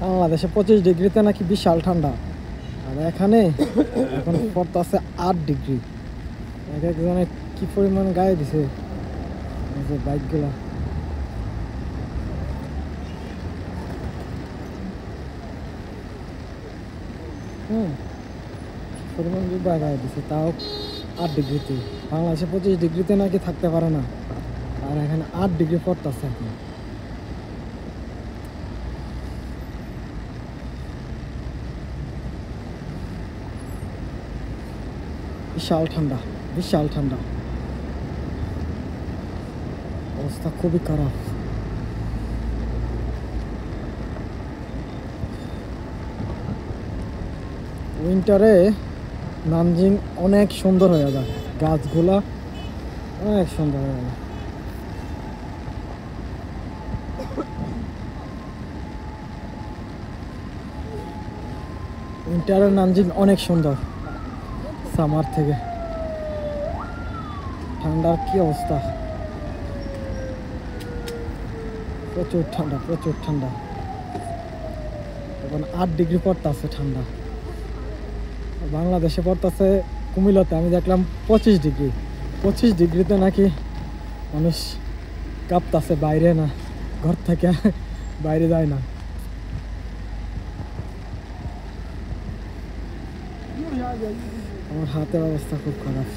বাংলাদেশে 25 ডিগ্রিতে নাকি বিশাল ঠান্ডা, আর এখানে এখন পড়তেছে 8 ডিগ্রি। এক একজনে কি পরিমাণ গায়ে দিছে বাইকগুলা। পরিমাণ গায়ে দিছে, তাও 8 ডিগ্রিতে। বাংলাদেশে 25 ডিগ্রিতে নাকি থাকতে পারে না, আর এখানে 8 ডিগ্রি পড়তেছে এখন। বিশাল ঠান্ডা, বিশাল ঠান্ডা, অবস্থা খুবই খারাপ। উইন্টারে নানজিং অনেক সুন্দর হয়ে যায়, গাছগুলা অনেক সুন্দর হয়ে যায়। উইন্টারের নানজিং অনেক সুন্দর সামার থেকে। ঠান্ডার কি অবস্থা, প্রচুর ঠান্ডা, প্রচুর ঠান্ডা। এখন 8 ডিগ্রি পড়তেছে ঠান্ডা। বাংলাদেশে পড়তেছে কুমিল্লাতে আমি দেখলাম 25 ডিগ্রি। 25 ডিগ্রিতে নাকি মানুষ কাঁপতাছে, বাইরে না, ঘর থেকে বাইরে যায় না। আমার হাতের অবস্থা খুব খারাপ।